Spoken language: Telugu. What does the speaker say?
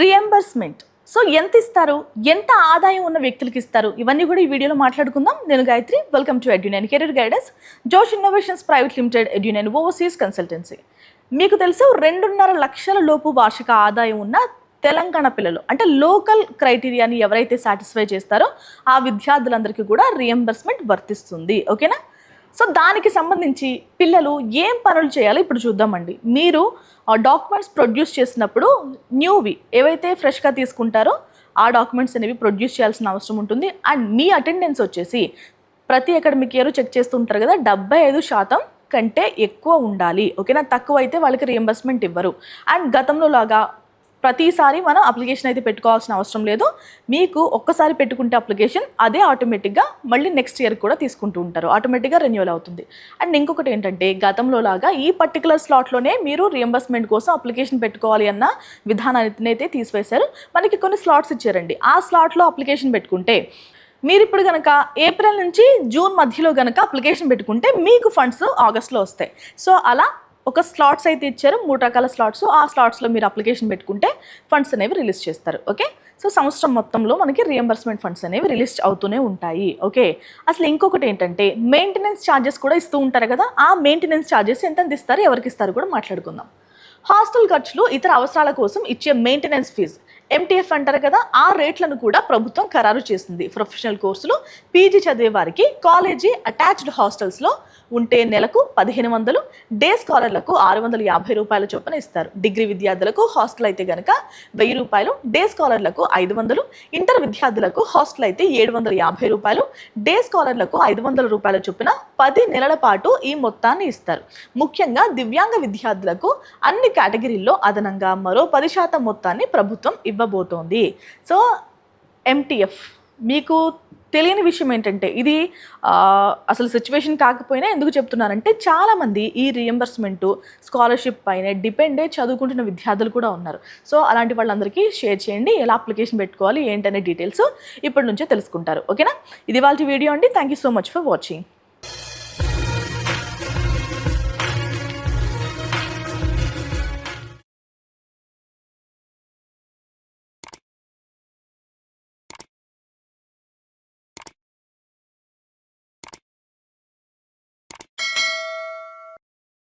రియంబర్స్మెంట్. సో ఎంత ఇస్తారు, ఎంత ఆదాయం ఉన్న వ్యక్తులకి ఇస్తారు, ఇవన్నీ కూడా ఈ వీడియోలో మాట్లాడుకుందాం. నేను Gayatri, welcome to Edunain career guidance, Josh innovations private limited, Edunain overseas consultancy. మీకు తెలుసు 2.5 లక్షల లోపు వార్షిక ఆదాయం ఉన్న తెలంగాణ పిల్లలు, అంటే లోకల్ క్రైటీరియాని ఎవరైతే సాటిస్ఫై చేస్తారో ఆ విద్యార్థులందరికీ కూడా రియంబర్స్మెంట్ వర్తిస్తుంది. ఓకేనా? సో దానికి సంబంధించి పిల్లలు ఏం పనులు చేయాలో ఇప్పుడు చూద్దామండి. మీరు డాక్యుమెంట్స్ ప్రొడ్యూస్ చేసినప్పుడు న్యూవి ఏవైతే ఫ్రెష్గా తీసుకుంటారో ఆ డాక్యుమెంట్స్ అనేవి ప్రొడ్యూస్ చేయాల్సిన అవసరం ఉంటుంది. అండ్ మీ అటెండెన్స్ వచ్చేసి ప్రతి అకాడమిక్ ఇయర్ చెక్ చేస్తూ ఉంటారు కదా, 75% కంటే ఎక్కువ ఉండాలి. ఓకేనా? తక్కువ అయితే వాళ్ళకి రియంబర్స్మెంట్ ఇవ్వరు. అండ్ గతంలో లాగా ప్రతిసారి మనం అప్లికేషన్ అయితే పెట్టుకోవాల్సిన అవసరం లేదు. మీకు ఒక్కసారి పెట్టుకుంటే అప్లికేషన్ అదే ఆటోమేటిక్గా మళ్ళీ నెక్స్ట్ ఇయర్ కూడా తీసుకుంటూ ఉంటారు, ఆటోమేటిక్గా రెన్యువల్ అవుతుంది. అండ్ ఇంకొకటి ఏంటంటే, గతంలో లాగా ఈ పర్టికులర్ స్లాట్లోనే మీరు రియంబర్స్మెంట్ కోసం అప్లికేషన్ పెట్టుకోవాలి అన్న విధానాన్ని అయితే తీసివేశారు. మనకి కొన్ని స్లాట్స్ ఇచ్చారండి. ఆ స్లాట్లో అప్లికేషన్ పెట్టుకుంటే మీరు ఇప్పుడు కనుక ఏప్రిల్ నుంచి జూన్ మధ్యలో కనుక అప్లికేషన్ పెట్టుకుంటే మీకు ఫండ్స్ ఆగస్ట్లో వస్తాయి. సో అలా ఒక స్లాట్స్ అయితే ఇచ్చారు, 3 రకాల స్లాట్స్. ఆ స్లాట్స్లో మీరు అప్లికేషన్ పెట్టుకుంటే ఫండ్స్ అనేవి రిలీజ్ చేస్తారు. ఓకే? సో సంవత్సరం మొత్తంలో మనకి రియంబర్స్మెంట్ ఫండ్స్ అనేవి రిలీజ్ అవుతూనే ఉంటాయి. ఓకే? అసలు ఇంకొకటి ఏంటంటే, మెయింటెనెన్స్ ఛార్జెస్ కూడా ఇస్తూ ఉంటారు కదా. ఆ మెయింటెనెన్స్ ఛార్జెస్ ఎంత ఇస్తారు, ఎవరికి ఇస్తారు కూడా మాట్లాడుకుందాం. హాస్టల్ ఖర్చులు, ఇతర అవసరాల కోసం ఇచ్చే మెయింటెనెన్స్ ఫీజు, MTF అంటారు కదా, ఆ రేట్లను కూడా ప్రభుత్వం ఖరారు చేసింది. ప్రొఫెషనల్ కోర్సులు పీజీ చదివే వారికి కాలేజీ అటాచ్డ్ హాస్టల్స్లో ఉంటే నెలకు 1500, డే స్కాలర్లకు 650 రూపాయల చొప్పున ఇస్తారు. డిగ్రీ విద్యార్థులకు హాస్టల్ అయితే కనుక 1000 రూపాయలు, డే స్కాలర్లకు 500, ఇంటర్ విద్యార్థులకు హాస్టల్ అయితే 750 రూపాయలు, డే స్కాలర్లకు 500 రూపాయల చొప్పున 10 నెలల పాటు ఈ మొత్తాన్ని ఇస్తారు. ముఖ్యంగా దివ్యాంగ విద్యార్థులకు అన్ని కేటగిరీల్లో అదనంగా మరో 10% మొత్తాన్ని ప్రభుత్వం ఇవ్వబోతోంది. సో MTF మీకు తెలియని విషయం ఏంటంటే, ఇది అసలు సిచ్యువేషన్ కాకపోయినా ఎందుకు చెప్తున్నానంటే, చాలామంది ఈ రియంబర్స్మెంటు స్కాలర్షిప్ పైన డిపెండే చదువుకుంటున్న విద్యార్థులు కూడా ఉన్నారు. సో అలాంటి వాళ్ళందరికీ షేర్ చేయండి. ఎలా అప్లికేషన్ పెట్టుకోవాలి ఏంటనే డీటెయిల్స్ ఇప్పటి నుంచే తెలుసుకుంటారు. ఓకేనా? ఇది వాళ్ళ వీడియో అండి. Thank you so much for watching.